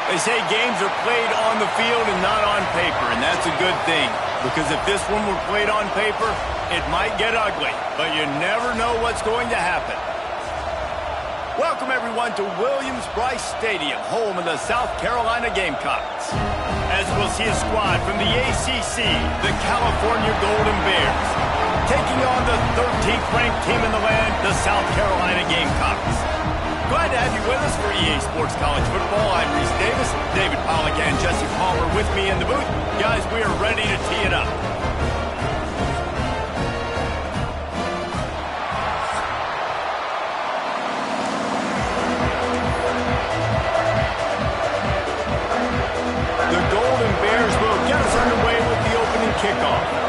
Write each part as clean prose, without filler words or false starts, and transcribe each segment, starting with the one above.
They say games are played on the field and not on paper, and that's a good thing. Because if this one were played on paper, it might get ugly. But you never know what's going to happen. Welcome, everyone, to Williams-Brice Stadium, home of the South Carolina Gamecocks. As we'll see a squad from the ACC, the California Golden Bears, taking on the 13th-ranked team in the land, the South Carolina Gamecocks. Glad to have you with us for EA Sports College Football. I'm Reese Davis, David Pollack, and Jesse Palmer with me in the booth. Guys, we are ready to tee it up. The Golden Bears will get us underway with the opening kickoff.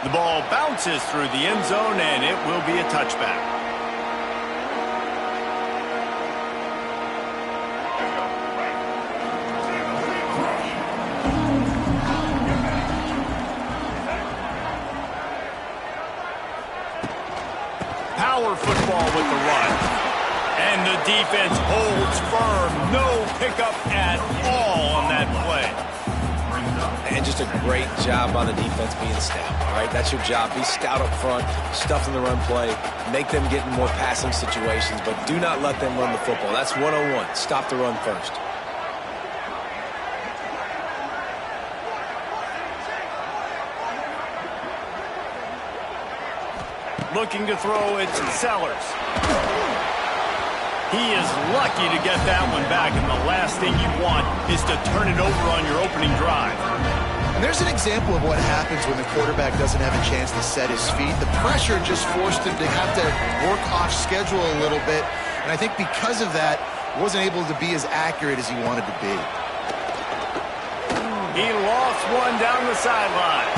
The ball bounces through the end zone, and it will be a touchback. Power football with the run. And the defense holds firm. No pickup at all on that play. And just a great job by the defense being stout, all right? That's your job. Be stout up front, stuff in the run play, make them get in more passing situations, but do not let them run the football. That's 101. Stop the run first. Looking to throw, it's Sellers. He is lucky to get that one back, and the last thing you want is to turn it over on your opening drive. And there's an example of what happens when the quarterback doesn't have a chance to set his feet. The pressure just forced him to have to work off schedule a little bit. And I think because of that, he wasn't able to be as accurate as he wanted to be. He lost one down the sideline.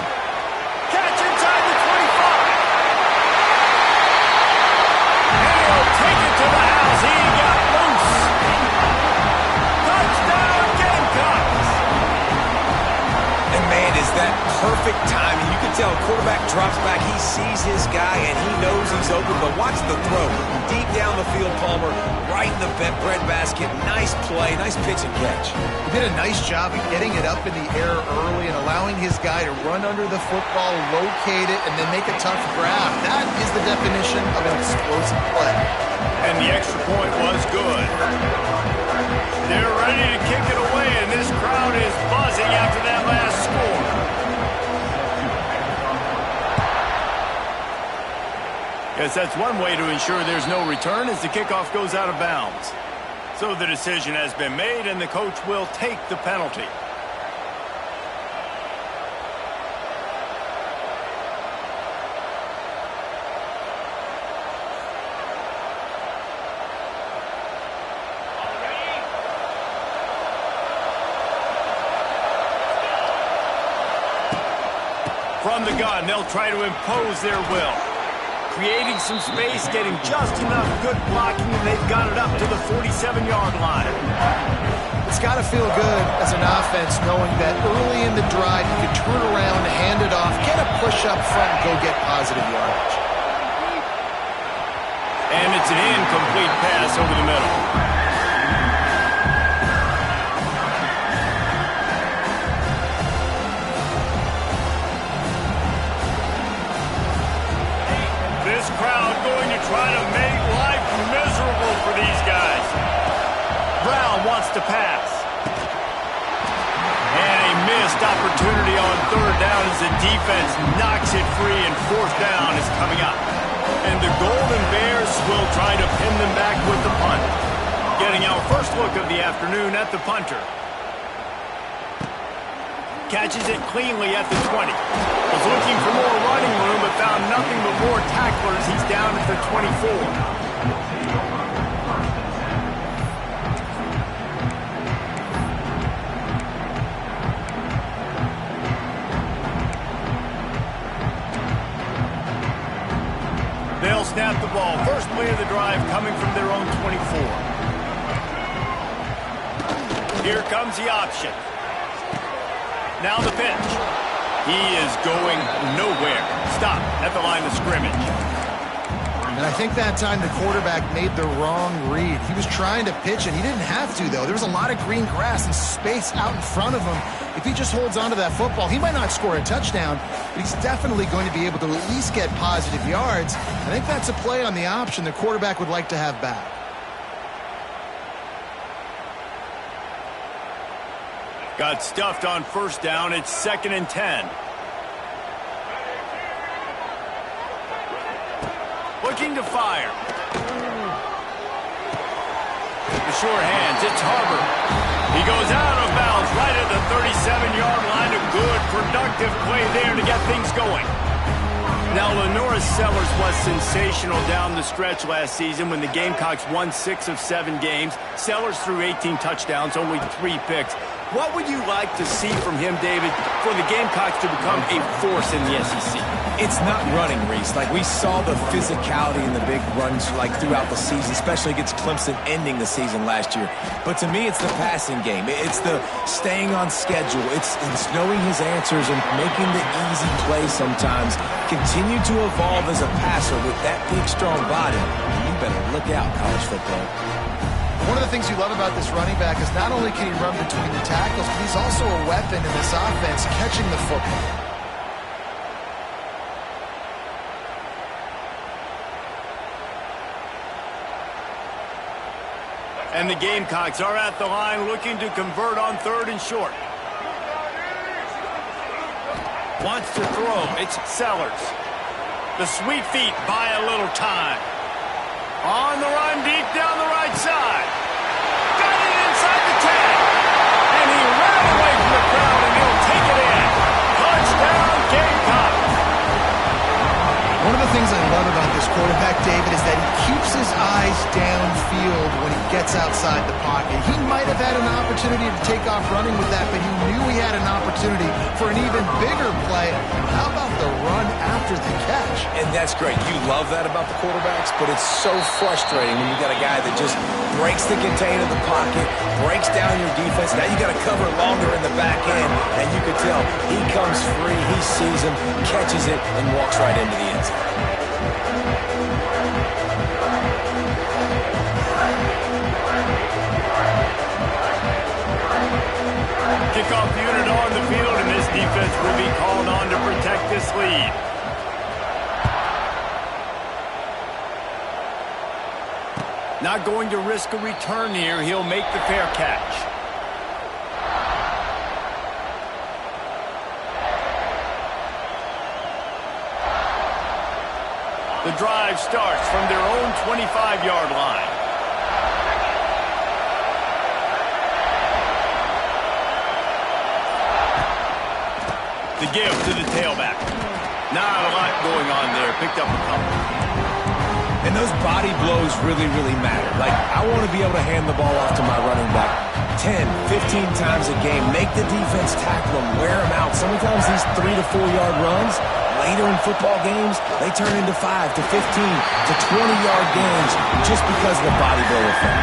Catch inside the 25. And he'll take it to the house. He got loose. Touchdown, Gamecocks. And man, is that perfect timing. You can tell quarterback drops back. He sees his guy, and he knows he's open. But watch the throw. Deep down the field, Palmer, right in the breadbasket. Nice play, nice pitch and catch. He did a nice job of getting it up in the air early and allowing his guy to run under the football, locate it, and then make a tough grab. That is the definition of an explosive play. And the extra point was good. They're ready to kick it away, and this crowd is buzzing after that last score. Guess that's one way to ensure there's no return as the kickoff goes out of bounds. So the decision has been made, and the coach will take the penalty. From the gun, they'll try to impose their will. Creating some space, getting just enough good blocking, and they've got it up to the 47-yard line. It's got to feel good as an offense knowing that early in the drive you can turn around, hand it off, get a push up front, and go get positive yardage. And it's an incomplete pass over the middle. This crowd going to try to make life miserable for these guys. Brown wants to pass. And a missed opportunity on third down as the defense knocks it free, and fourth down is coming up. And the Golden Bears will try to pin them back with the punt. Getting our first look of the afternoon at the punter. Catches it cleanly at the 20. Was looking for more running room, but found nothing but more tacklers. He's down at the 24. They'll snap the ball. First play of the drive coming from their own 24. Here comes the option. Now the pitch. He is going nowhere. Stop at the line of scrimmage. And I think that time the quarterback made the wrong read. He was trying to pitch, and he didn't have to, though. There was a lot of green grass and space out in front of him. If he just holds onto that football, he might not score a touchdown, but he's definitely going to be able to at least get positive yards. I think that's a play on the option the quarterback would like to have back. Got stuffed on first down. It's 2nd and 10. Looking to fire. The short hands. It's Harbor. He goes out of bounds right at the 37-yard line. A good, productive play there to get things going. Now, Lenoris Sellers was sensational down the stretch last season when the Gamecocks won 6 of 7 games. Sellers threw 18 touchdowns, only 3 picks. What would you like to see from him, David, for the Gamecocks to become a force in the SEC? It's not running, Reese. Like, we saw the physicality in the big runs, like, throughout the season, especially against Clemson ending the season last year. But to me, it's the passing game. It's the staying on schedule. It's knowing his answers and making the easy play sometimes. Continue to evolve as a passer with that big, strong body. And you better look out, college football. One of the things you love about this running back is not only can he run between the tackles, but he's also a weapon in this offense, catching the football. And the Gamecocks are at the line looking to convert on 3rd and short. Wants to throw. It's Sellers. The sweet feet buy a little time. On the run, deep down the right side. Got it inside the 10. And he ran away from the crowd, and he'll take it in. Touchdown, Gamecocks. One of the things I love about this quarterback, David, is that he keeps his eyes downfield when he gets outside the pocket. He might have had an opportunity to take off running with that, but he knew he had an opportunity for an even bigger play. How about the run after the catch? And that's great. You love that about the quarterbacks, but it's so frustrating when you got a guy that just breaks the contain of the pocket, breaks down your defense. Now you got to cover longer in the back end, and you could tell he comes free, he sees him, catches it, and walks right into the end zone. Kickoff unit on the field, and this defense will be called on to protect this lead. Not going to risk a return here. He'll make the fair catch. The drive starts from their own 25-yard line. The give to the tailback. Not a lot going on there. Picked up a couple. And those body blows really, really matter. Like, I want to be able to hand the ball off to my running back 10, 15 times a game. Make the defense tackle him, wear him out. Sometimes these 3 to 4 yard runs, later in football games, they turn into 5 to 15 to 20-yard games just because of the body blow effect.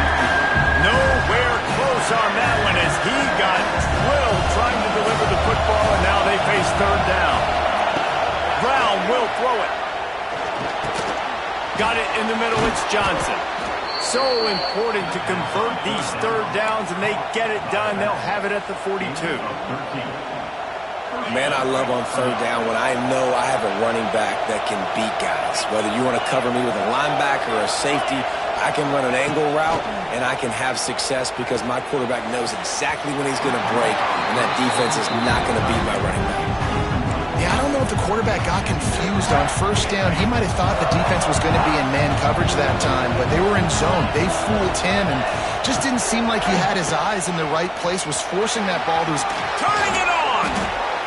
Nowhere close on that one as he got drilled trying to deliver the football, and now they face 3rd down. Brown will throw it. Got it in the middle. It's Johnson. So important to convert these 3rd downs, and they get it done. They'll have it at the 42. Man, I love on 3rd down when I know I have a running back that can beat guys. Whether you want to cover me with a linebacker or a safety, I can run an angle route, and I can have success because my quarterback knows exactly when he's going to break, and that defense is not going to beat my running back. Yeah, I don't know if the quarterback got confused on 1st down. He might have thought the defense was going to be in man coverage that time, but they were in zone. They fooled him and just didn't seem like he had his eyes in the right place, was forcing that ball to his... Turning it on!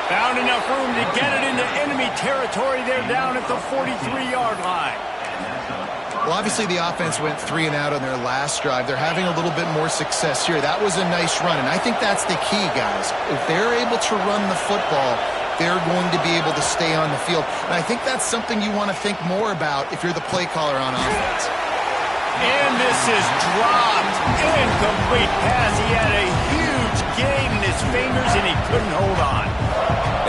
Found enough room to get it into enemy territory. They're down at the 43-yard line. Well, obviously the offense went 3 and out on their last drive. They're having a little bit more success here. That was a nice run, and I think that's the key, guys. If they're able to run the football, they're going to be able to stay on the field. And I think that's something you want to think more about if you're the play caller on offense. And this is dropped. Incomplete pass. He had a huge gain in his fingers, and he couldn't hold on.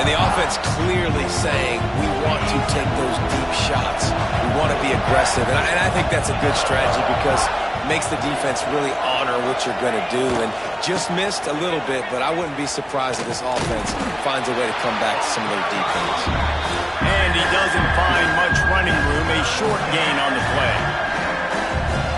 And the offense clearly saying, we want to take those deep shots. We want to be aggressive. And I think that's a good strategy because it makes the defense really honor what you're going to do. And just missed a little bit, but I wouldn't be surprised if this offense finds a way to come back to some of their deep things. And he doesn't find much running room, a short gain on the play.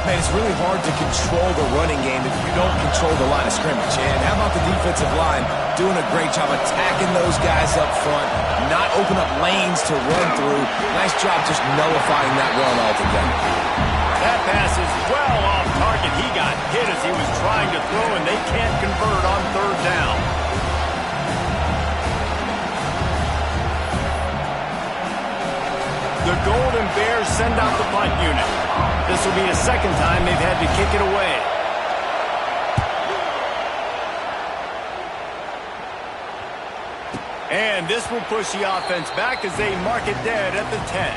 Man, it's really hard to control the running game if you don't control the line of scrimmage. And how about the defensive line doing a great job attacking those guys up front, not open up lanes to run through. Nice job just nullifying that run altogether. That pass is well off target. He got hit as he was trying to throw, and they can't convert on third down. The Golden Bears send out the punt unit. This will be the second time they've had to kick it away. And this will push the offense back as they mark it dead at the 10.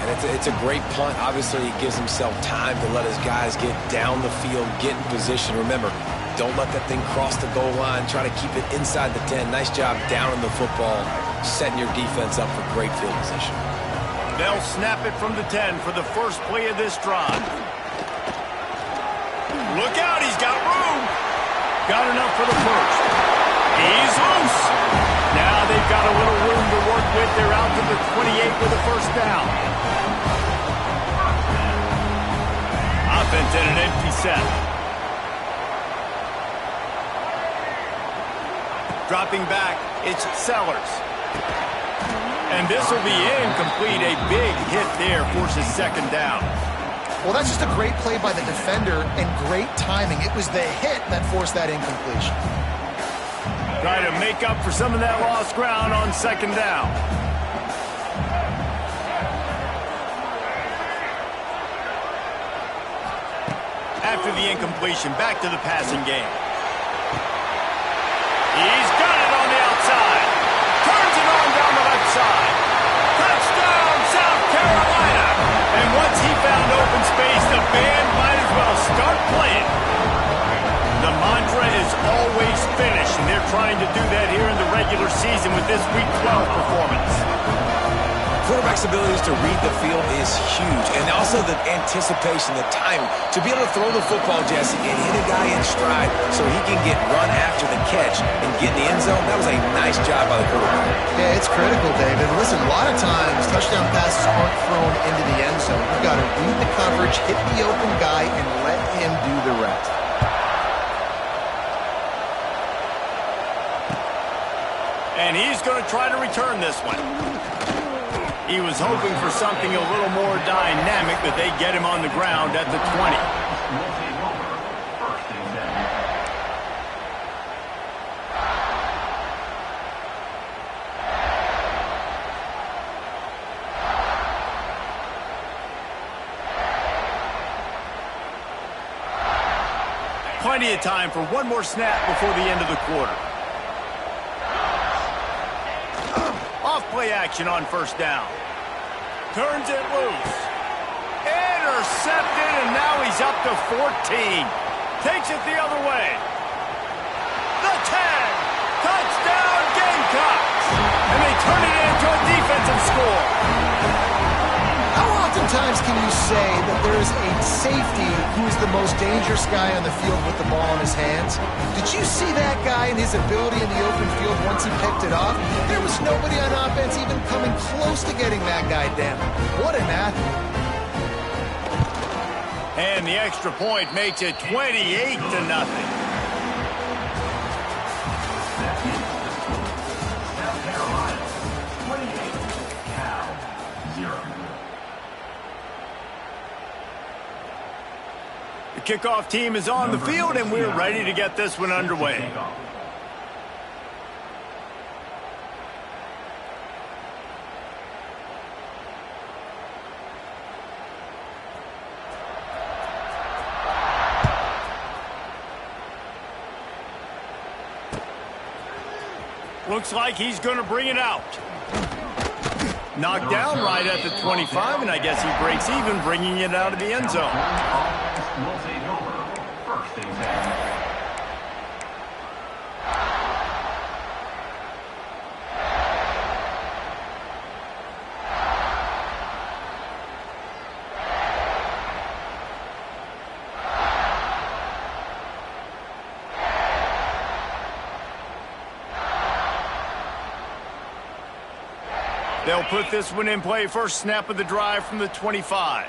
And it's a great punt. Obviously, he gives himself time to let his guys get down the field, get in position. Remember, don't let that thing cross the goal line. Try to keep it inside the 10. Nice job down in the football, setting your defense up for great field position. They'll snap it from the 10 for the first play of this drive. Look out, he's got room. Got enough for the first. He's loose. Now they've got a little room to work with. They're out to the 28 with a first down. Offense in an empty set. Dropping back, it's Sellers. And this will be incomplete. A big hit there forces second down. Well, that's just a great play by the defender and great timing. It was the hit that forced that incompletion. Try to make up for some of that lost ground on second down. After the incompletion, back to the passing game. He's got it on the outside. Turns it on down the left side. Touchdown, South Carolina. And once he found open space, the band might as well start playing. The mantra is always finish, and they're trying to do that here in the regular season with this Week 12 performance. Quarterback's abilities to read the field is huge, and also the anticipation, the timing. To be able to throw the football, Jesse, and hit a guy in stride so he can get run after the catch and get in the end zone, that was a nice job by the quarterback. Yeah, it's critical, David. Listen, a lot of times touchdown passes aren't thrown into the end zone. You've got to read the coverage, hit the open guy, and let him do the rest. And he's going to try to return this one. He was hoping for something a little more dynamic, but they get him on the ground at the 20. Plenty of time for one more snap before the end of the quarter. Off-play action on first down. Turns it loose. Intercepted, and now he's up to 14. Takes it the other way. The 10. Touchdown, Gamecocks. And they turn it into a defensive score. How oftentimes can you say that there is a safety who is the most dangerous guy on the field with the ball in his hands? Did you see that guy and his ability in the open field once he picked it off? There was nobody on offense even coming close to getting that guy down. What an athlete. And the extra point makes it 28-0. The kickoff team is on the field, and we're ready to get this one underway. Looks like he's going to bring it out. Knocked down right at the 25, and I guess he breaks even, bringing it out of the end zone. They'll put this one in play. First snap of the drive from the 25.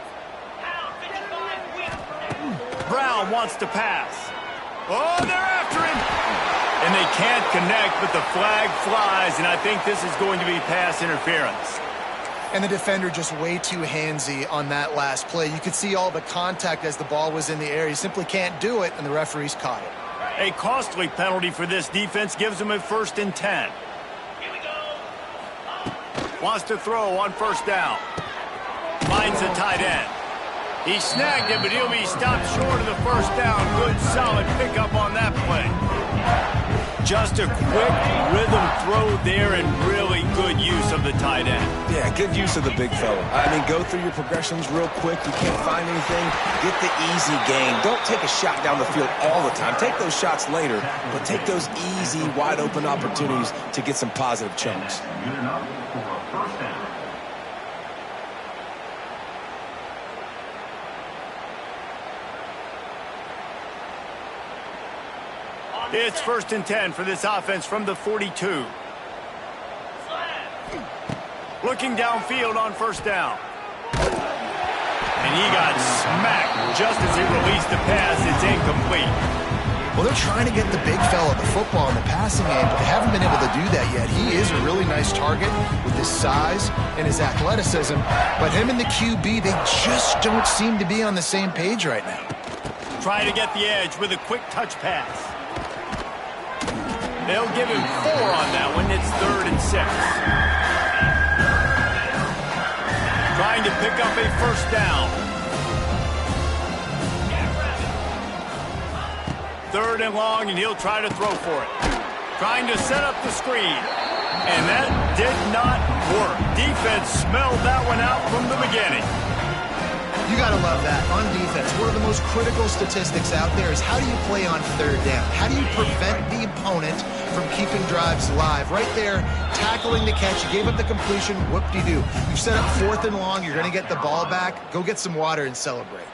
Brown wants to pass. Oh, they're after him. And they can't connect, but the flag flies, and I think this is going to be pass interference. And the defender just way too handsy on that last play. You could see all the contact as the ball was in the air. He simply can't do it, and the referees caught it. A costly penalty for this defense gives them a 1st and 10. Wants to throw on 1st down. Finds the tight end. He snagged it, but he'll be stopped short of the 1st down. Good, solid pickup on that play. Just a quick rhythm throw there and really good use of the tight end. Yeah, good use of the big fella. I mean, go through your progressions real quick. You can't find anything. Get the easy gain. Don't take a shot down the field all the time. Take those shots later, but take those easy, wide-open opportunities to get some positive chunks. It's 1st and 10 for this offense from the 42. Looking downfield on 1st down. And he got smacked just as he released the pass. It's incomplete. Well, they're trying to get the big fella the football in the passing game, but they haven't been able to do that yet. He is a really nice target with his size and his athleticism, but him and the QB, they just don't seem to be on the same page right now. Try to get the edge with a quick touch pass. They'll give him 4 on that one. It's 3rd and 6. Trying to pick up a 1st down. 3rd and long, and he'll try to throw for it. Trying to set up the screen. And that did not work. Defense smelled that one out from the beginning. You got to love that. On defense, one of the most critical statistics out there is how do you play on 3rd down? How do you prevent the opponent from keeping drives live? Right there, tackling the catch. You gave up the completion. Whoop-de-doo. You set up 4th and long. You're going to get the ball back. Go get some water and celebrate.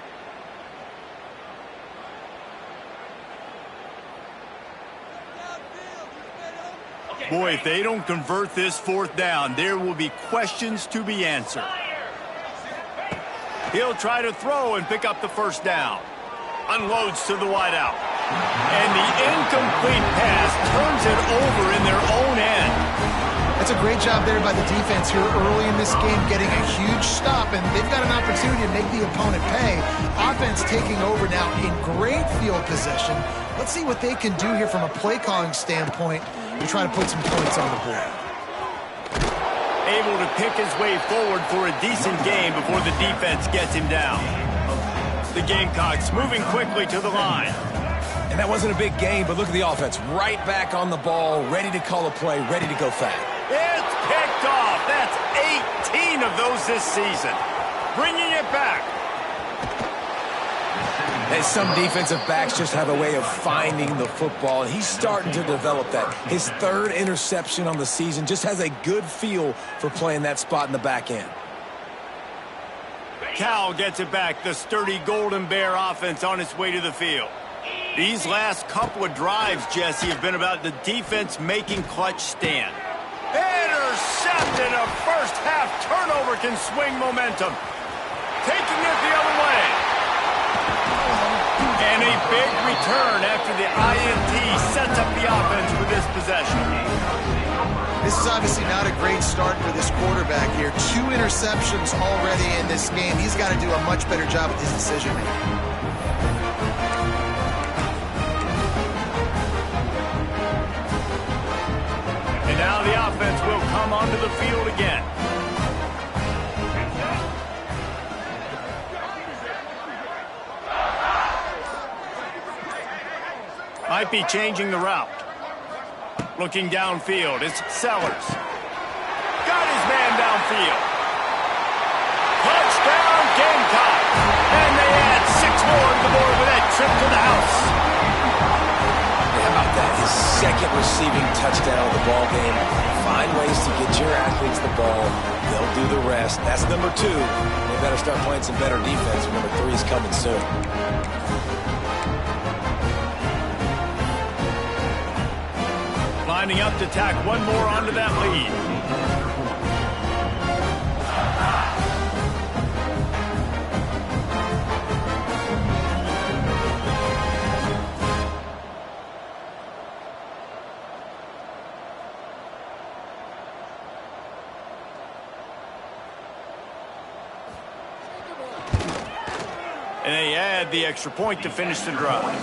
Boy, if they don't convert this 4th down, there will be questions to be answered. He'll try to throw and pick up the 1st down. Unloads to the wideout. And the incomplete pass turns it over in their own end. That's a great job there by the defense here early in this game, getting a huge stop, and they've got an opportunity to make the opponent pay. Offense taking over now in great field possession. Let's see what they can do here from a play calling standpoint to try to put some points on the board. Able to pick his way forward for a decent game before the defense gets him down. The Gamecocks moving quickly to the line. And that wasn't a big game, but look at the offense. Right back on the ball, ready to call a play, ready to go fast. It's picked off. That's 18 of those this season. Bringing it back. And some defensive backs just have a way of finding the football, and he's starting to develop that. His 3rd interception on the season, just has a good feel for playing that spot in the back end. Cal gets it back. The sturdy Golden Bear offense on its way to the field. These last couple of drives, Jesse, have been about the defense making clutch stand. Intercepted. A first-half turnover can swing momentum. Taking it the other way. And a big return after the INT sets up the offense for this possession. This is obviously not a great start for this quarterback here. 2 interceptions already in this game. He's got to do a much better job with his decision-making. And now the offense will come onto the field again. Might be changing the route. Looking downfield, it's Sellers. Got his man downfield. Touchdown, Gamecock. And they add 6 more to the board with that trip to the house. How about that? His 2nd receiving touchdown of the ball game. Find ways to get your athletes the ball. They'll do the rest. That's number 2. They better start playing some better defense. Number 3 is coming soon. Lining up to tack one more onto that lead. add the extra point to finish the drive.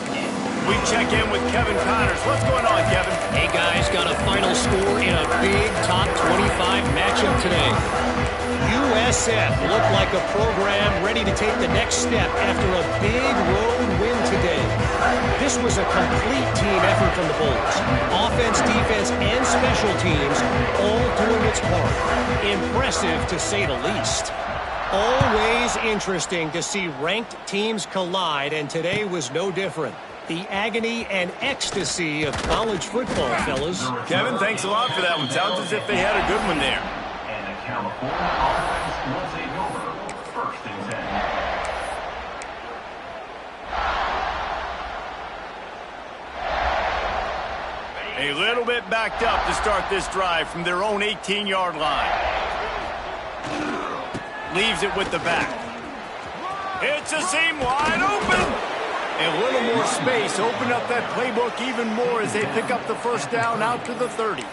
We check in with Kevin Connors. What's going on, Kevin? Hey, guys, got a final score in a big top 25 matchup today. USF looked like a program ready to take the next step after a big road win today. This was a complete team effort from the Bulls. Offense, defense, and special teams all doing its part. Impressive, to say the least. Always interesting to see ranked teams collide, and today was no different. The agony and ecstasy of college football, fellas. Kevin, thanks a lot for that one. Sounds as if they had a good one there. And the California offense will take over 1st and 10. A little bit backed up to start this drive from their own 18-yard line. Leaves it with the back. It's a seam wide open. A little more space. Open up that playbook even more as they pick up the first down out to the 30.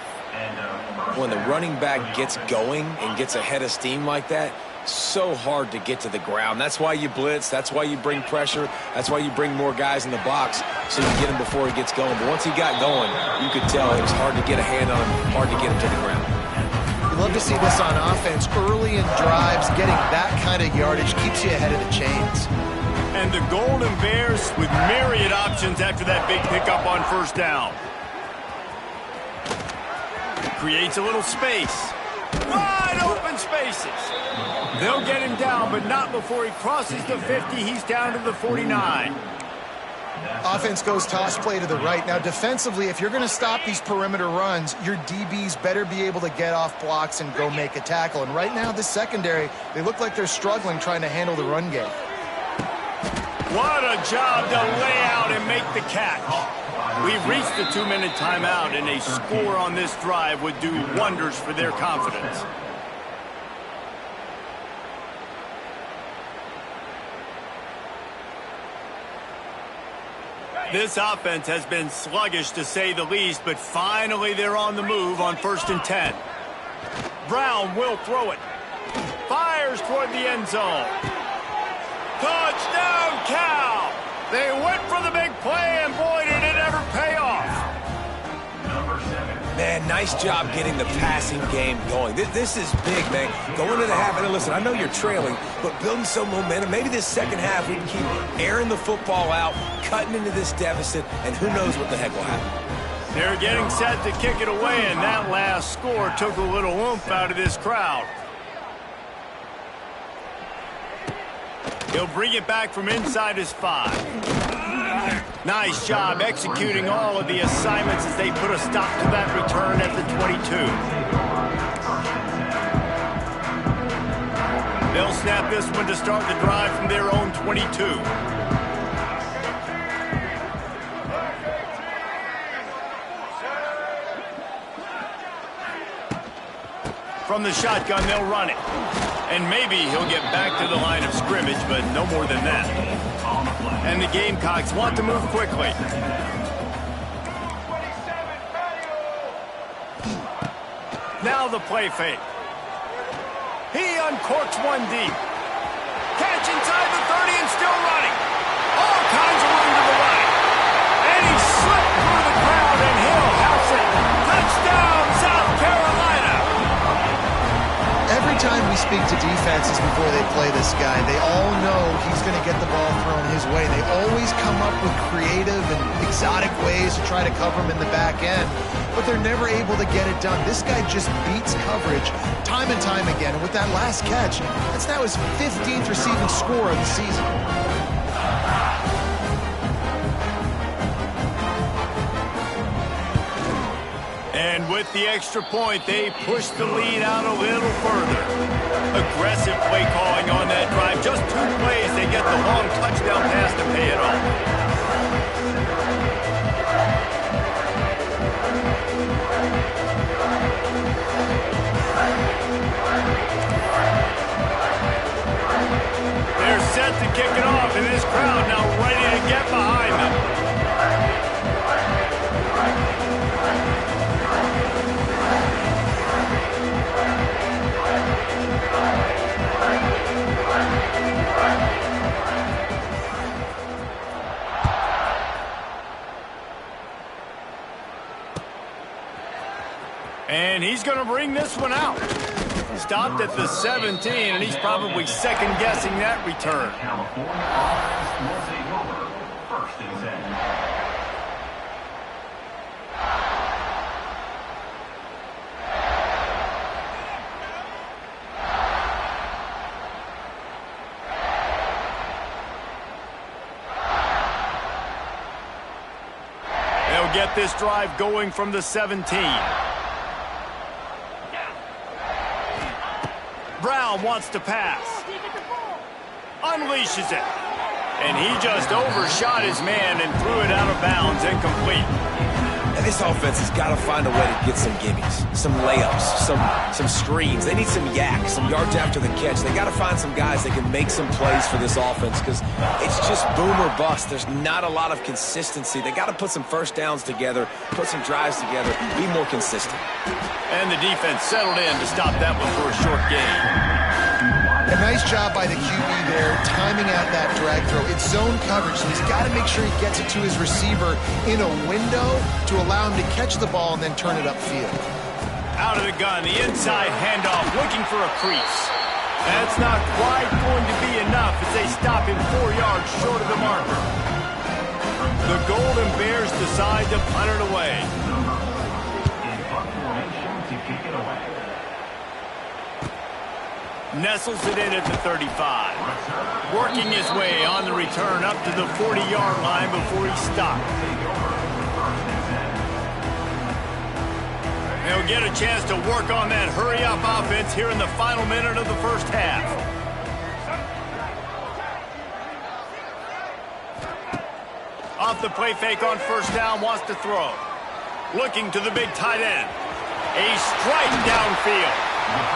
When the running back gets going and gets ahead of steam like that, so hard to get to the ground. That's why you blitz. That's why you bring pressure. That's why you bring more guys in the box so you get him before he gets going. But once he got going, you could tell it was hard to get a hand on him, hard to get him to the ground. You love to see this on offense. Early in drives, getting that kind of yardage keeps you ahead of the chains. And the Golden Bears with myriad options after that big pickup on first down. Creates a little space. Wide open spaces. They'll get him down, but not before he crosses the 50. He's down to the 49. Offense goes toss play to the right. Now, defensively, if you're going to stop these perimeter runs, your DBs better be able to get off blocks and go make a tackle. And right now, this secondary, they look like they're struggling trying to handle the run game. What a job to lay out and make the catch. We've reached the 2-minute timeout, and a score on this drive would do wonders for their confidence. This offense has been sluggish, to say the least, but finally they're on the move on 1st and 10. Brown will throw it. Fires toward the end zone. Touchdown, Cal! They went for the big play, and boy, did it ever pay off. Man, nice job getting the passing game going. This is big, man. Going to the half, and listen, I know you're trailing, but building some momentum. Maybe this second half we can keep airing the football out, cutting into this deficit, and who knows what the heck will happen. They're getting set to kick it away, and that last score took a little oomph out of this crowd. He'll bring it back from inside his 5. Nice job executing all of the assignments as they put a stop to that return at the 22. They'll snap this one to start the drive from their own 22. From the shotgun, they'll run it. And maybe he'll get back to the line of scrimmage, but no more than that. And the Gamecocks want to move quickly. Now the play fake. He uncorks one deep. Catch inside the 30 and still running. All kinds of room to the right. And he slipped through the crowd, and Hill has it. Touchdown, South Carolina. Every time we speak to defenses before they play this guy, they all know he's going to get the ball thrown his way. They always come up with creative and exotic ways to try to cover him in the back end, but they're never able to get it done. This guy just beats coverage time and time again. And with that last catch, that's now his 15th receiving score of the season. And with the extra point, they push the lead out a little further. Aggressive play calling on that drive. Just 2 plays, they get the long touchdown pass to pay it off. They're set to kick it off, and this crowd now ready to get behind them. And he's going to bring this one out. Stopped at the 17, and he's probably second-guessing that return. California offense will take over. First and 10. They'll get this drive going from the 17. Brown wants to pass. Unleashes it. And he just overshot his man and threw it out of bounds, incomplete. And this offense has got to find a way to get some gimmies, some layups, some screens. They need some yak, some yards after the catch. They got to find some guys that can make some plays for this offense because it's just boom or bust. There's not a lot of consistency. They got to put some first downs together, put some drives together, be more consistent. And the defense settled in to stop that one for a short gain. A nice job by the QB there, timing out that drag throw. It's zone coverage, so he's got to make sure he gets it to his receiver in a window to allow him to catch the ball and then turn it upfield. Out of the gun, the inside handoff, looking for a crease. That's not quite going to be enough as they stop him 4 yards short of the marker. The Golden Bears decide to punt it away. In punt formation to kick it away. Nestles it in at the 35. Working his way on the return up to the 40-yard line before he stopped. They'll get a chance to work on that hurry-up offense here in the final minute of the first half. Off the play fake on first down, wants to throw. Looking to the big tight end. A strike downfield.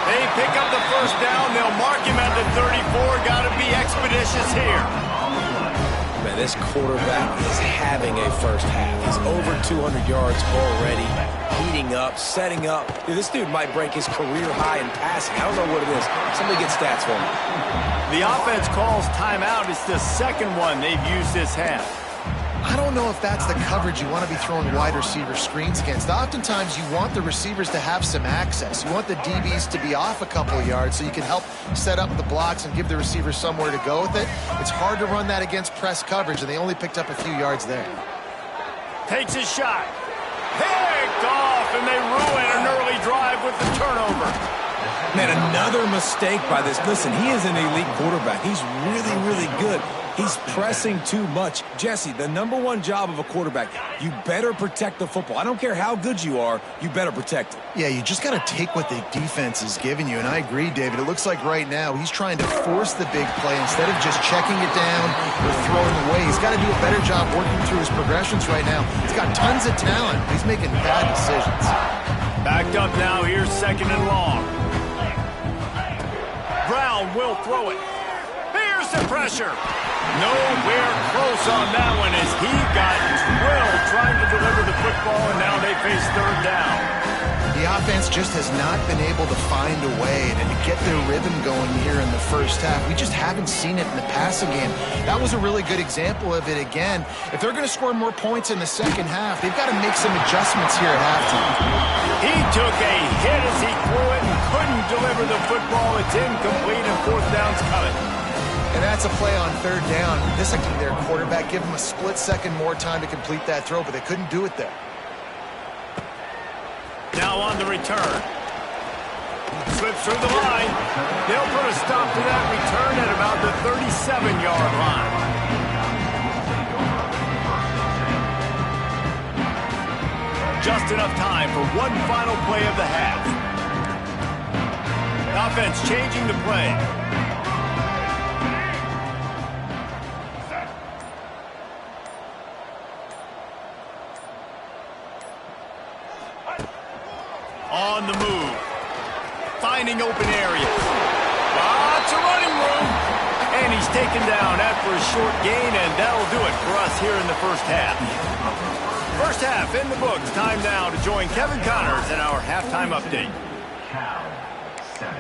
They pick up the first down. They'll mark him at the 34. Got to be expeditious here. Man, this quarterback is having a first half. He's over 200 yards already, heating up, setting up. Dude, this dude might break his career high in passing. I don't know what it is. Somebody get stats for me. The offense calls timeout. It's the second one they've used this half. I don't know if that's the coverage you want to be throwing wide receiver screens against. Oftentimes, you want the receivers to have some access. You want the DBs to be off a couple of yards so you can help set up the blocks and give the receivers somewhere to go with it. It's hard to run that against press coverage, and they only picked up a few yards there. Takes his shot. Picked off, and they ruin an early drive with the turnover. Man, another mistake by this. Listen, he is an elite quarterback. He's really, really good. He's pressing too much. Jesse, the #1 job of a quarterback, you better protect the football. I don't care how good you are, you better protect it. Yeah, you just got to take what the defense is giving you, and I agree, David. It looks like right now he's trying to force the big play instead of just checking it down or throwing away. He's got to do a better job working through his progressions right now. He's got tons of talent. He's making bad decisions. Backed up now. Here's second and long. Brown will throw it. Here's the pressure. Nowhere close on that one as he got drilled trying to deliver the football, and now they face third down. The offense just has not been able to find a way to get their rhythm going here in the first half. We just haven't seen it in the passing game. That was a really good example of it again. If they're going to score more points in the second half, they've got to make some adjustments here at halftime. He took a hit as he threw it and couldn't deliver the football. It's incomplete and fourth down's coming. And that's a play on third down. This is their quarterback. Give him a split second more time to complete that throw, but they couldn't do it there. Now on the return. Slips through the line. They'll put a stop to that return at about the 37-yard line. Just enough time for one final play of the half. Offense changing the play. On the move. Finding open areas. Lots of running room. And he's taken down after a short gain, and that'll do it for us here in the first half. First half in the books. Time now to join Kevin Connors in our halftime update. Cal 7.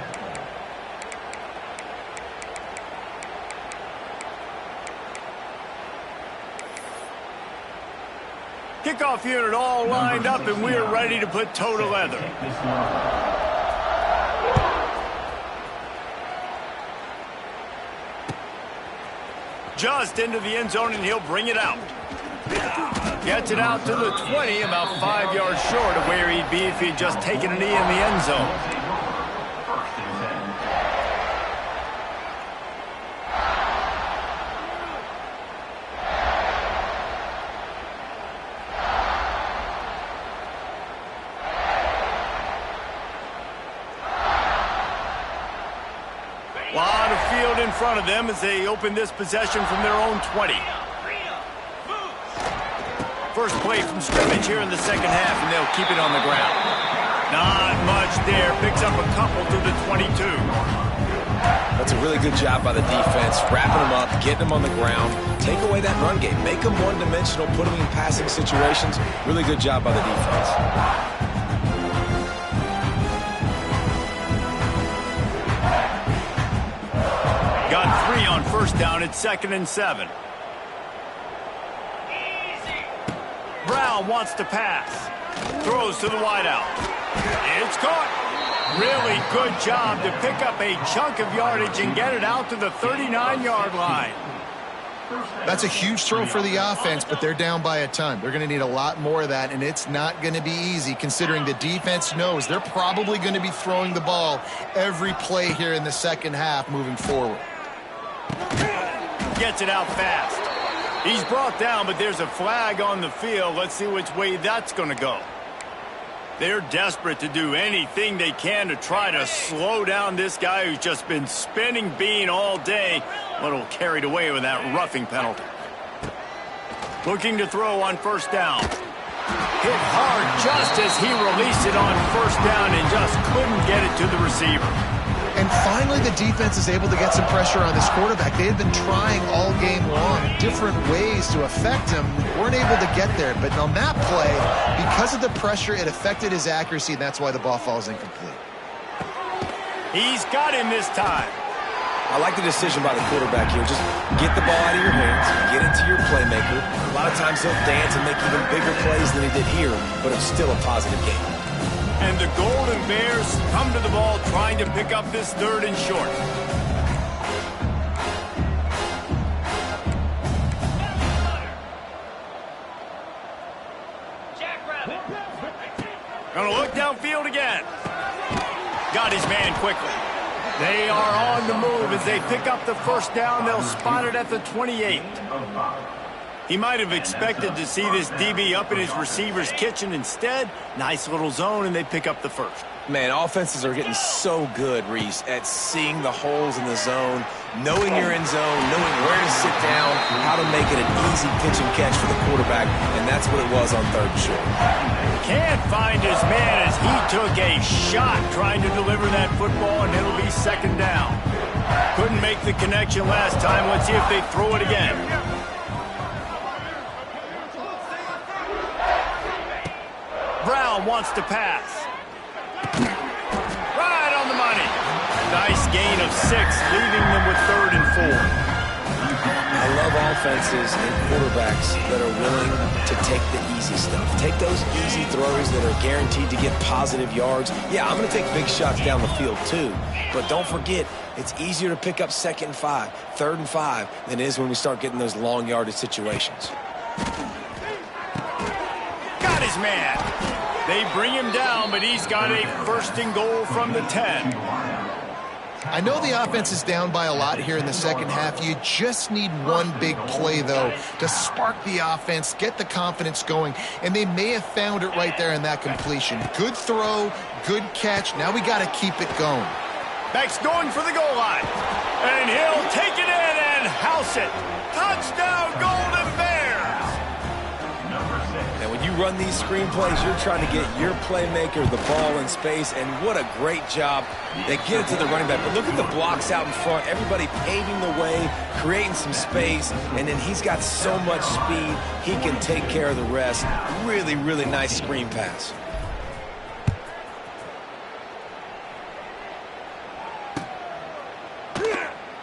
Kickoff unit all lined up, and we're ready to put toe to leather. Just into the end zone, and he'll bring it out. Gets it out to the 20, about 5 yards short of where he'd be if he'd just taken a knee in the end zone. Lot of field in front of them as they open this possession from their own 20. First play from scrimmage here in the second half, and they'll keep it on the ground. Not much there. Picks up a couple to the 22. That's a really good job by the defense, wrapping them up, getting them on the ground. Take away that run game. Make them one-dimensional, put them in passing situations. Really good job by the defense. Got 3 on first down. It's 2nd and 7. Brown wants to pass. Throws to the wideout. It's caught. Really good job to pick up a chunk of yardage and get it out to the 39-yard line. That's a huge throw for the offense, but they're down by a ton. They're going to need a lot more of that, and it's not going to be easy considering the defense knows they're probably going to be throwing the ball every play here in the second half moving forward. Gets it out fast. He's brought down, but there's a flag on the field. Let's see which way that's going to go. They're desperate to do anything they can to try to slow down this guy who's just been spinning bean all day. A little carried away with that roughing penalty. Looking to throw on first down. Hit hard just as he released it on first down and just couldn't get it to the receiver. And finally, the defense is able to get some pressure on this quarterback. They had been trying all game long different ways to affect him. Weren't able to get there. But on that play, because of the pressure, it affected his accuracy, and that's why the ball falls incomplete. He's got him this time. I like the decision by the quarterback here. Just get the ball out of your hands, get it to your playmaker. A lot of times he'll dance and make even bigger plays than he did here, but it's still a positive game. And the Golden Bears come to the ball trying to pick up this 3rd and short. Gonna look downfield again. Got his man quickly. They are on the move as they pick up the first down. They'll spot it at the 28. He might have expected to see this DB up in his receiver's kitchen. Instead, nice little zone, and they pick up the first. Man, offenses are getting so good, Reese, at seeing the holes in the zone, knowing you're in zone, knowing where to sit down, how to make it an easy pitch and catch for the quarterback, and that's what it was on 3rd and short. Can't find his man as he took a shot trying to deliver that football, and it'll be 2nd down. Couldn't make the connection last time. Let's see if they throw it again. Brown wants to pass. Right on the money. Nice gain of 6, leaving them with 3rd and 4. I love offenses and quarterbacks that are willing to take the easy stuff. Take those easy throws that are guaranteed to get positive yards. Yeah, I'm going to take big shots down the field too. But don't forget, it's easier to pick up 2nd and 5, 3rd and 5 than it is when we start getting those long yardage situations. Got his man. They bring him down, but he's got a 1st and goal from the 10. I know the offense is down by a lot here in the second half. You just need one big play, though, to spark the offense, get the confidence going, and they may have found it right there in that completion. Good throw, good catch. Now we got to keep it going. Beck's going for the goal line, and he'll take it in and house it. Touchdown, Golden Bears! And when you run these screen plays, you're trying to get your playmaker the ball in space, and what a great job. They get it to the running back, but look at the blocks out in front. Everybody paving the way, creating some space, and then he's got so much speed, he can take care of the rest. Really, really nice screen pass.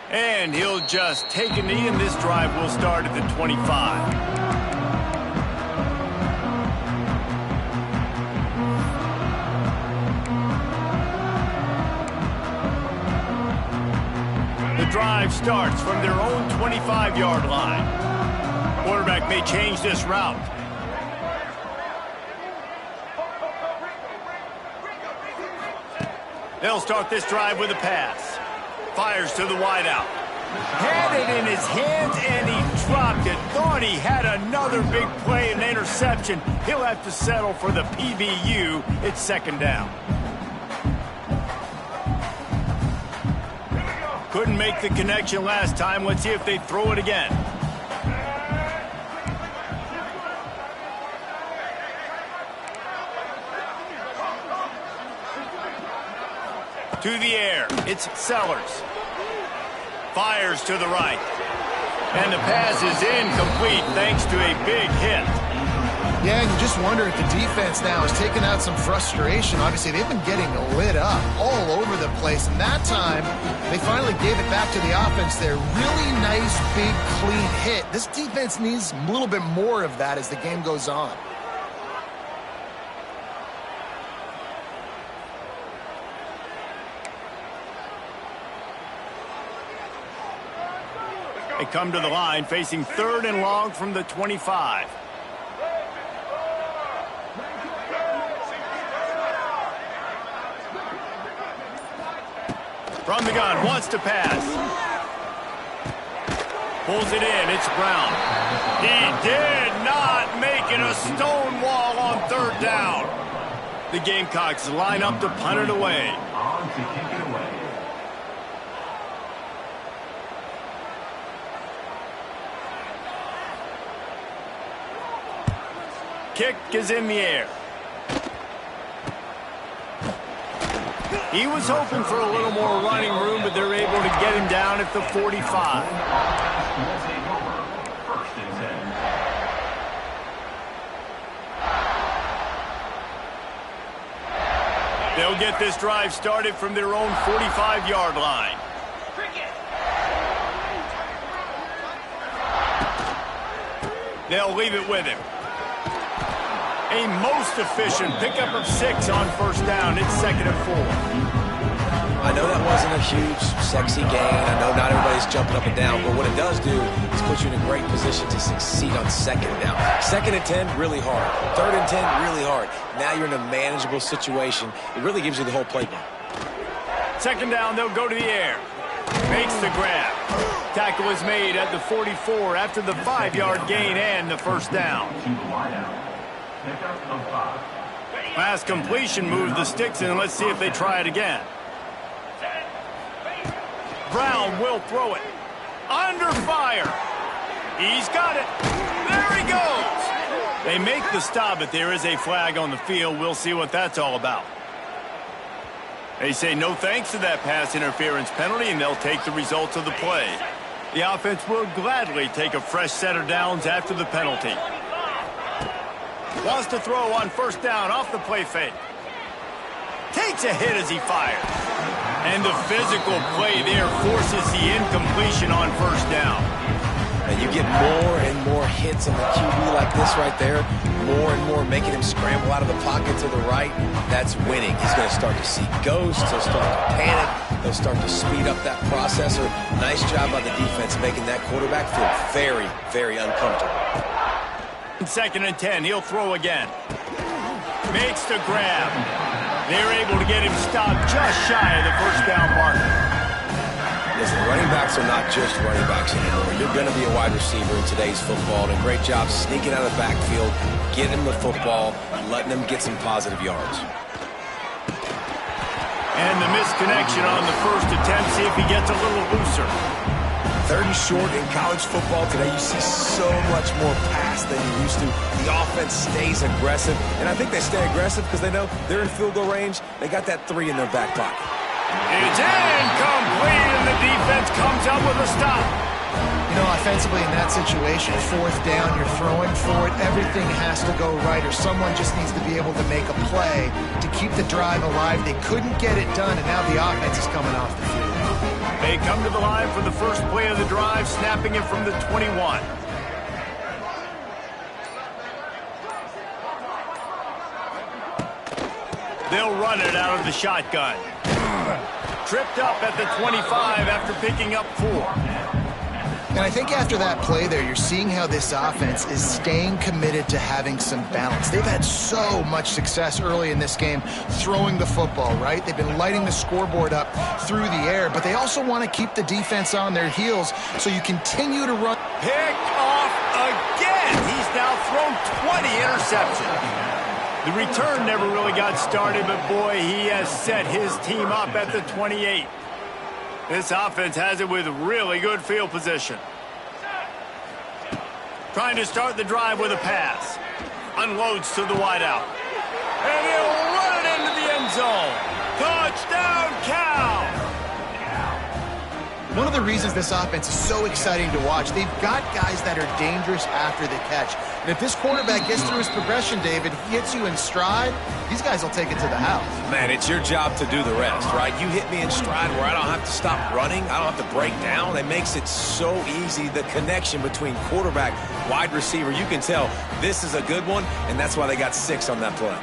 And he'll just take a knee, and this drive will start at the 25. drive starts from their own 25-yard line. Quarterback may change this route. They'll start this drive with a pass. Fires to the wideout. Had it in his hands, and he dropped it. Thought he had another big play and interception. He'll have to settle for the PBU. It's second down. Couldn't make the connection last time. Let's see if they throw it again. To the air. It's Sellers. Fires to the right. And the pass is incomplete thanks to a big hit. Yeah, and you just wonder if the defense now has taken out some frustration. Obviously, they've been getting lit up all over the place. And that time, they finally gave it back to the offense there. Really nice, big, clean hit. This defense needs a little bit more of that as the game goes on. They come to the line facing 3rd and long from the 25. From the gun, wants to pass. Pulls it in, it's Brown. He did not make it a stone wall on 3rd down. The Gamecocks line up to punt it away. On to kick it away. Kick is in the air. He was hoping for a little more running room, but they're able to get him down at the 45. Will take over. First and 10. They'll get this drive started from their own 45-yard line. They'll leave it with him. A most efficient pickup of 6 on 1st down. It's 2nd and 4. I know that wasn't a huge, sexy gain. I know not everybody's jumping up and down, but what it does do is put you in a great position to succeed on 2nd down. 2nd and 10, really hard. 3rd and 10, really hard. Now you're in a manageable situation. It really gives you the whole playbook. 2nd down, they'll go to the air. Makes the grab. Tackle is made at the 44 after the 5-yard gain and the 1st down. To the wideout. Pickup of 5. Last completion moved the sticks in. Let's see if they try it again. Brown will throw it. Under fire. He's got it. There he goes. They make the stop, but there is a flag on the field. We'll see what that's all about. They say no thanks to that pass interference penalty, and they'll take the results of the play. The offense will gladly take a fresh set of downs after the penalty. Wants to throw on 1st down off the play fake. Takes a hit as he fires. And the physical play there forces the incompletion on 1st down. And you get more and more hits on the QB like this right there. More and more making him scramble out of the pocket to the right. That's winning. He's going to start to see ghosts. He'll start to panic. He'll start to speed up that processor. Nice job by the defense making that quarterback feel very, very uncomfortable. 2nd and 10, he'll throw again. Makes the grab. They're able to get him stopped just shy of the 1st down marker. Listen, running backs are not just running backs anymore. You're going to be a wide receiver in today's football, and a great job sneaking out of the backfield, getting him the football, and letting him get some positive yards. And the misconnection on the 1st attempt. See if he gets a little looser. 3rd and short in college football today, you see so much more pass than you used to. The offense stays aggressive, and I think they stay aggressive because they know they're in field goal range. They got that 3 in their back pocket. It's incomplete, and the defense comes up with a stop. You know, offensively in that situation, 4th down, you're throwing for it. Everything has to go right, or someone just needs to be able to make a play to keep the drive alive. They couldn't get it done, and now the offense is coming off the field. They come to the line for the first play of the drive, snapping it from the 21. They'll run it out of the shotgun. Tripped up at the 25 after picking up 4. And I think after that play there, you're seeing how this offense is staying committed to having some balance. They've had so much success early in this game throwing the football, right? They've been lighting the scoreboard up through the air, but they also want to keep the defense on their heels so you continue to run. Picked off again. He's now thrown 20 interceptions. The return never really got started, but boy, he has set his team up at the 28. This offense has it with really good field position. Trying to start the drive with a pass. Unloads to the wideout. And he'll run it into the end zone. Touchdown, Cal! One of the reasons this offense is so exciting to watch, they've got guys that are dangerous after the catch. And if this quarterback gets through his progression, David, he hits you in stride, these guys will take it to the house. Man, it's your job to do the rest, right? You hit me in stride where I don't have to stop running. I don't have to break down. It makes it so easy, the connection between quarterback, wide receiver. You can tell this is a good one, and that's why they got 6 on that play.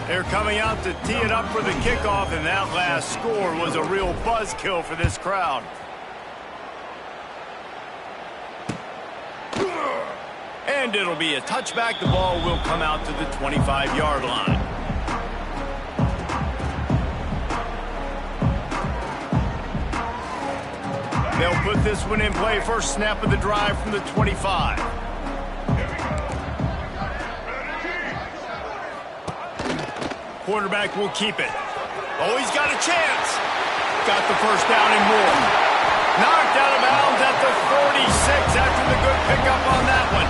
They're coming out to tee it up for the kickoff, and that last score was a real buzzkill for this crowd. And it'll be a touchback. The ball will come out to the 25-yard line. They'll put this one in play. First snap of the drive from the 25. Quarterback will keep it. Oh, he's got a chance. Got the first down and more. Knocked out of bounds at the 46 after the good pickup on that one.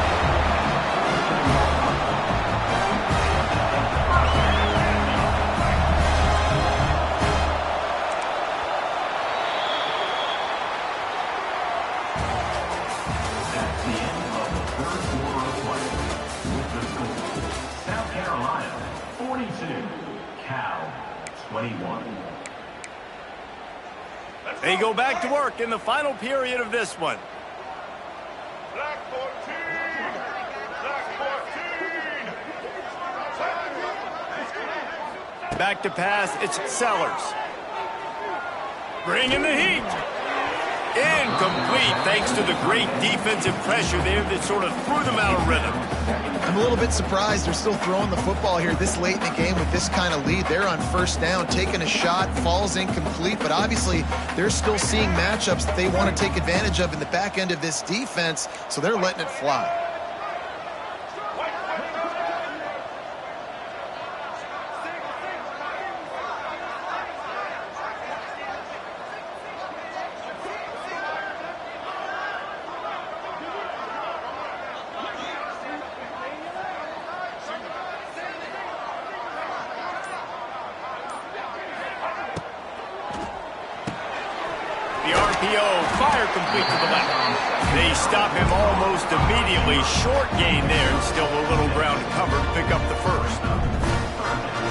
That's the end of the third quarter of play. With the score, South Carolina 42, Cal 21. They go back to work in the final period of this one. Black 14! Black 14! Back to pass, it's Sellers. Bringing the heat. Incomplete thanks to the great defensive pressure there that sort of threw them out of rhythm. I'm a little bit surprised they're still throwing the football here this late in the game with this kind of lead. They're on first down, taking a shot, falls incomplete, but obviously they're still seeing matchups that they want to take advantage of in the back end of this defense, so they're letting it fly. Fire complete to the left. They stop him almost immediately. Short gain there, and still a little ground to cover to pick up the first.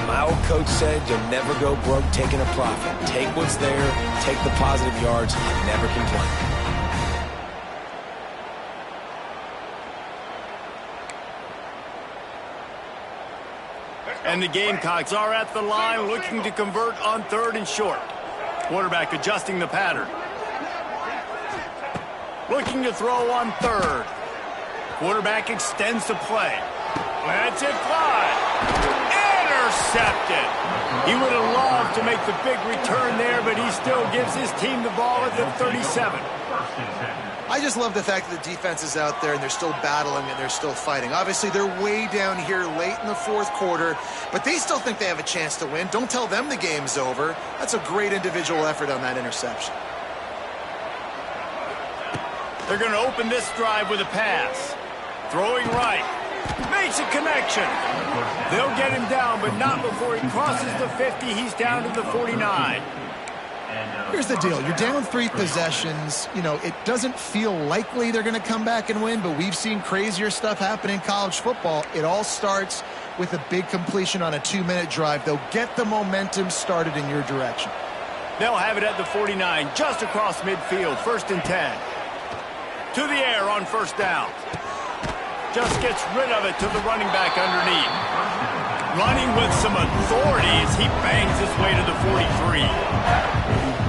My old coach said you'll never go broke taking a profit. Take what's there, take the positive yards, and never complain. And the Gamecocks are at the line looking to convert on 3rd and short. Quarterback adjusting the pattern. Looking to throw on 3rd. Quarterback extends the play. Lets it fly. Intercepted. He would have loved to make the big return there, but he still gives his team the ball at the 37. I just love the fact that the defense is out there and they're still battling and they're still fighting. Obviously, they're way down here late in the 4th quarter, but they still think they have a chance to win. Don't tell them the game's over. That's a great individual effort on that interception. They're going to open this drive with a pass. Throwing right. Makes a connection. They'll get him down, but not before he crosses the 50. He's down to the 49. Here's the deal. You're down 3 possessions. You know, it doesn't feel likely they're going to come back and win, but we've seen crazier stuff happen in college football. It all starts with a big completion on a 2-minute drive. They'll get the momentum started in your direction. They'll have it at the 49, just across midfield, 1st and 10. To the air on 1st down. Just gets rid of it to the running back underneath. running with some authority as he bangs his way to the 43.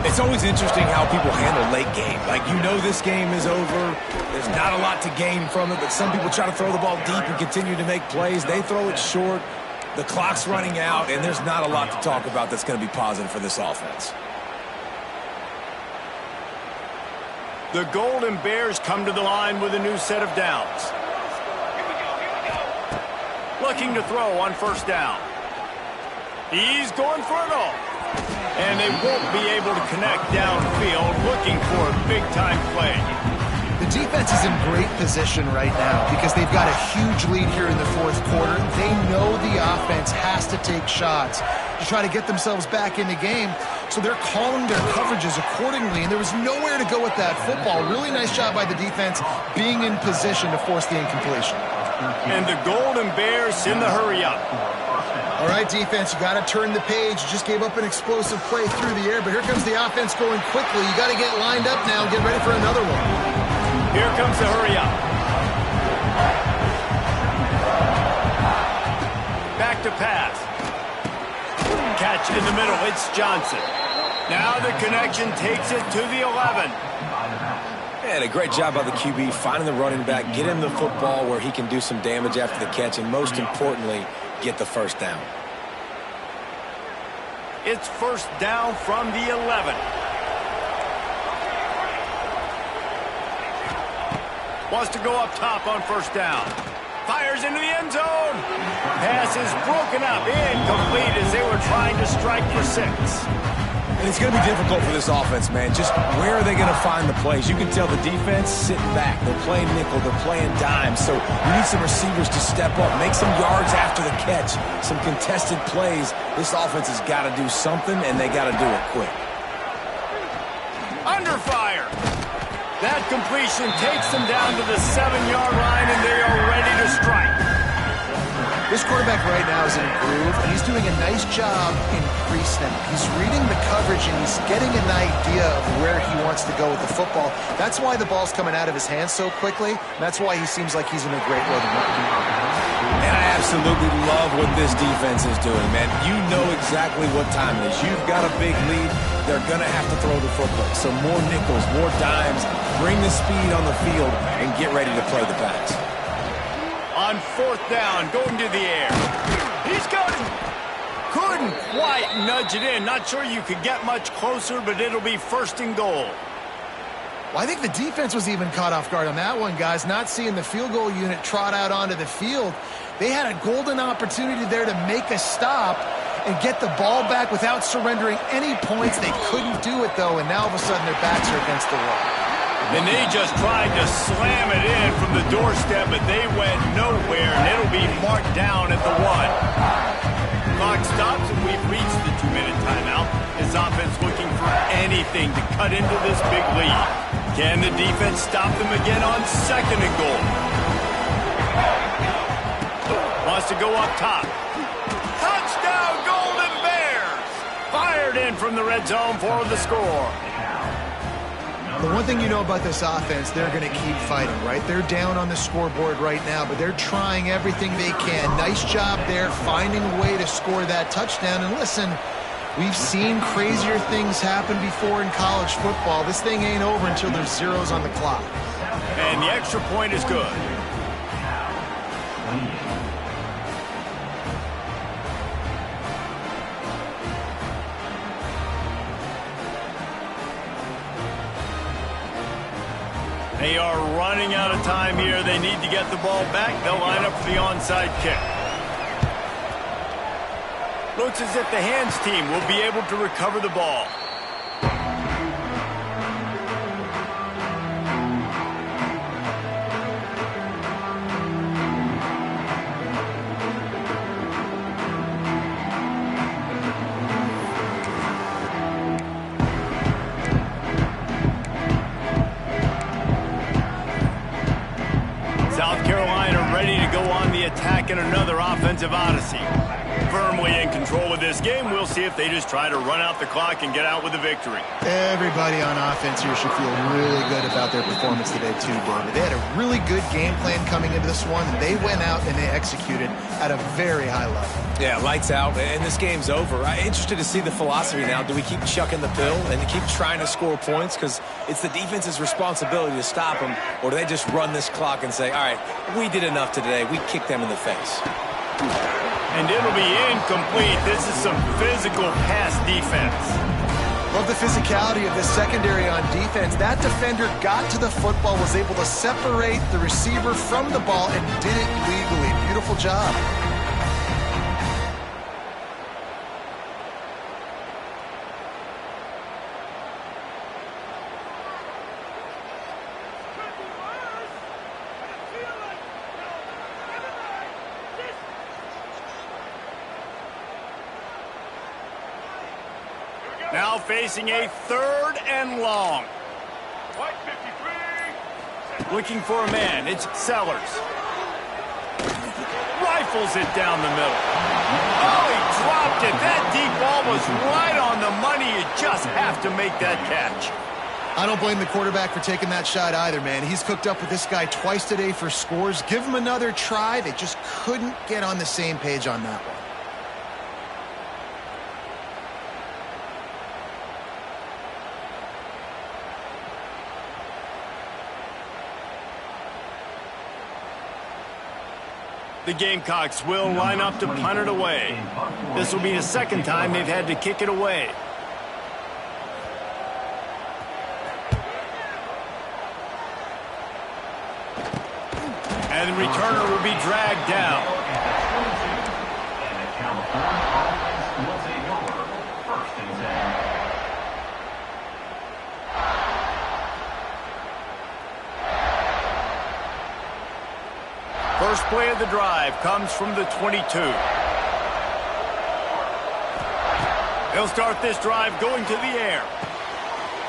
It's always interesting how people handle late game. Like, you know this game is over. There's not a lot to gain from it, but some people try to throw the ball deep and continue to make plays. They throw it short. The clock's running out, and there's not a lot to talk about that's going to be positive for this offense. The Golden Bears come to the line with a new set of downs. Looking to throw on first down. He's going for it all. And they won't be able to connect downfield, looking for a big-time play. The defense is in great position right now because they've got a huge lead here in the fourth quarter. They know the offense has to take shots to try to get themselves back in the game. So they're calling their coverages accordingly, and there was nowhere to go with that football. Really nice job by the defense being in position to force the incompletion. And the Golden Bears in the hurry up. All right, defense, you got to turn the page. You just gave up an explosive play through the air, but here comes the offense going quickly. You got to get lined up now and get ready for another one. Here comes the hurry up. Back to pass. Catch in the middle. It's Johnson. Now the connection takes it to the 11. And a great job by the QB finding the running back, get him the football where he can do some damage after the catch, and most importantly, get the first down. It's first down from the 11. Wants to go up top on first down. Fires into the end zone. Pass is broken up. Incomplete as they were trying to strike for 6. And it's going to be difficult for this offense, man. Just where are they going to find the plays? You can tell the defense sitting back. They're playing nickel. They're playing dime. So you need some receivers to step up, make some yards after the catch, some contested plays. This offense has got to do something, and they got to do it quick. Under fire. That completion takes them down to the 7-yard line, and they are ready to strike. This quarterback right now is in a groove, and he's doing a nice job in pre-snap. He's reading the coverage, and he's getting an idea of where he wants to go with the football. That's why the ball's coming out of his hands so quickly. That's why he seems like he's in a great rhythm. And I absolutely love what this defense is doing, man. You know exactly what time it is. You've got a big lead. They're going to have to throw the football. So more nickels, more dimes. Bring the speed on the field and get ready to play the pass. On fourth down, going to the air. He's got it. Couldn't quite nudge it in. Not sure you could get much closer, but it'll be first and goal. Well, I think the defense was even caught off guard on that one, guys. Not seeing the field goal unit trot out onto the field. They had a golden opportunity there to make a stop and get the ball back without surrendering any points. They couldn't do it, though, and now all of a sudden their backs are against the wall. And they just tried to slam it in from the doorstep, but they went nowhere, and it'll be marked down at the 1. Clock stops, and we've reached the 2-minute timeout. His offense looking for anything to cut into this big lead. Can the defense stop them again on second and goal? Wants to go up top. Touchdown, Golden Bears! Fired in from the red zone for the score. The one thing you know about this offense, they're going to keep fighting, right? They're down on the scoreboard right now, but they're trying everything they can. Nice job there, finding a way to score that touchdown. And listen, we've seen crazier things happen before in college football. This thing ain't over until there's zeros on the clock. And the extra point is good. They are running out of time here. They need to get the ball back. They'll line up for the onside kick. Looks as if the hands team will be able to recover the ball. South Carolina ready to go on the attack in another offensive odyssey. Firmly in control. control of this game. We'll see if they just try to run out the clock and get out with a victory. Everybody on offense here should feel really good about their performance today too, David. They had a really good game plan coming into this one, and they went out and they executed at a very high level. Yeah, lights out, and this game's over. I'm interested to see the philosophy now. Do we keep chucking the pill and keep trying to score points? Because it's the defense's responsibility to stop them, or do they just run this clock and say, all right, we did enough today. We kicked them in the face. And it'll be incomplete. This is some physical pass defense. Love the physicality of the secondary on defense. That defender got to the football, was able to separate the receiver from the ball, and did it legally. Beautiful job. Now facing a 3rd and long. White 53. Looking for a man. It's Sellers. Rifles it down the middle. Oh, he dropped it. That deep ball was right on the money. You just have to make that catch. I don't blame the quarterback for taking that shot either, man. He's cooked up with this guy twice today for scores. Give him another try. They just couldn't get on the same page on that one. The Gamecocks will line up to punt it away. This will be the second time they've had to kick it away. And the returner will be dragged down. And the California offense will take over. 1st and 10. First play of the drive comes from the 22. They'll start this drive going to the air.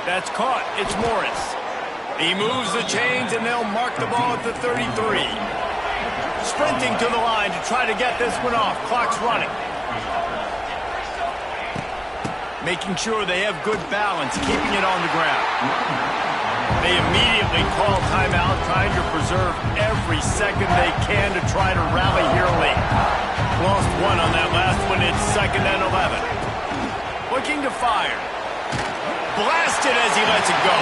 That's caught. It's Morris. He moves the chains, and they'll mark the ball at the 33. Sprinting to the line to try to get this one off. Clock's running. Making sure they have good balance, keeping it on the ground. They immediately call timeout, trying to preserve every second they can to try to rally here late. Lost one on that last one. It's 2nd and 11. Looking to fire. Blasted as he lets it go.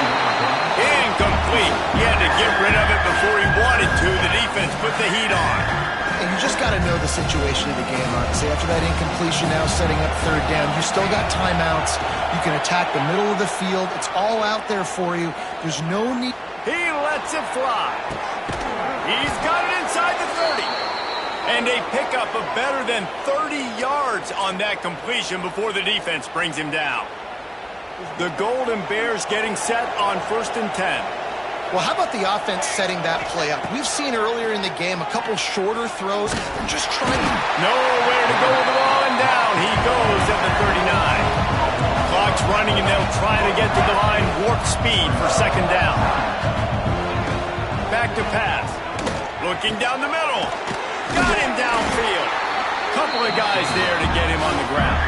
Incomplete. He had to get rid of it before he wanted to. The defense put the heat on. And you just got to know the situation of the game, honestly. After that incompletion, now setting up 3rd down, you still got timeouts. You can attack the middle of the field. It's all out there for you. There's no need. He lets it fly. He's got it inside the 30. And a pickup of better than 30 yards on that completion before the defense brings him down. The Golden Bears getting set on 1st and 10. Well, how about the offense setting that play up? We've seen earlier in the game a couple shorter throws. They're just trying to... Nowhere to go with the ball, and down he goes at the 39. Clock's running, and they'll try to get to the line warp speed for 2nd down. Back to pass. Looking down the middle. Got him downfield. Couple of guys there to get him on the ground.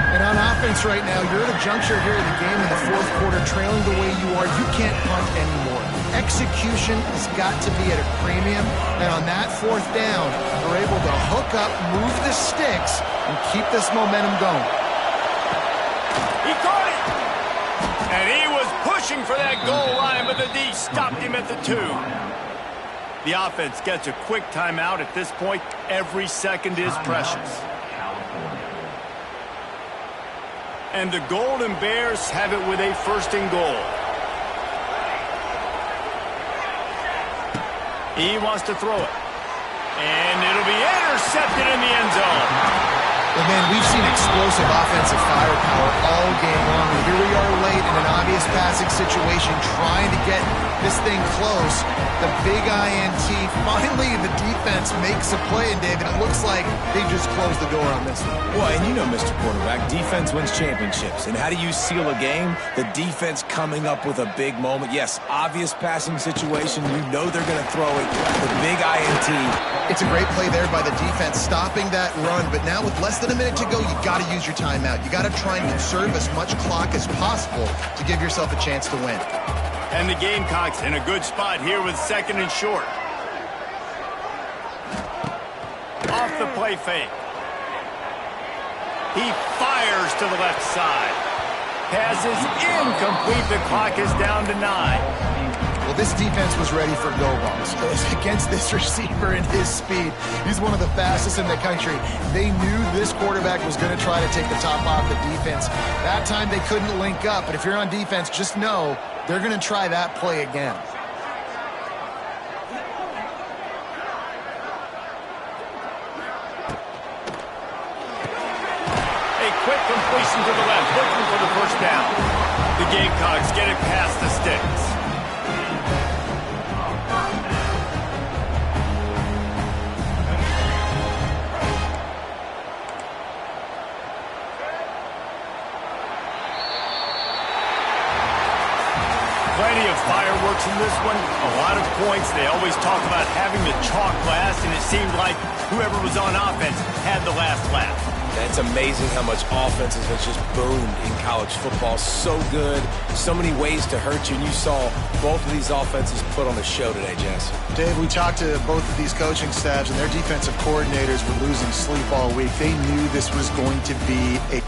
And on offense right now, you're at a juncture here in the game in the 4th quarter, trailing the way you are. You can't punt anymore. Execution has got to be at a premium. And on that 4th down, they're able to hook up, move the sticks, and keep this momentum going. He caught it! And he was pushing for that goal line, but the D stopped him at the 2. The offense gets a quick timeout. At this point, every second is precious. And the Golden Bears have it with a 1st and goal. He wants to throw it. And it'll be intercepted in the end zone. Well, man, we've seen explosive offensive firepower all game long. And here we are late in an obvious passing situation, trying to get this thing close. The big INT. Finally, the defense makes a play, and David, it looks like they just closed the door on this one. Well, and you know, Mr. Quarterback, defense wins championships. And how do you seal a game? The defense coming up with a big moment. Yes, obvious passing situation. You know they're going to throw it. The big INT. It's a great play there by the defense, stopping that run. But now with less than than a minute to go, you got to use your timeout. You got to try and conserve as much clock as possible to give yourself a chance to win. And the Gamecocks in a good spot here with 2nd and short. Off the play fake. He fires to the left side. Pass is incomplete. The clock is down to 9. Well, this defense was ready for go balls. Against this receiver and his speed, he's one of the fastest in the country. They knew this quarterback was going to try to take the top off the defense. That time they couldn't link up, but if you're on defense, just know they're going to try that play again. A quick completion to the left, looking for the first down. The Gamecocks get it past the sticks. Plenty of fireworks in this one, a lot of points. They always talk about having the chalk last, and it seemed like whoever was on offense had the last laugh. It's amazing how much offenses has just boomed in college football. So good, so many ways to hurt you, and you saw both of these offenses put on a show today, Jess. Dave, we talked to both of these coaching staffs, and their defensive coordinators were losing sleep all week. They knew this was going to be a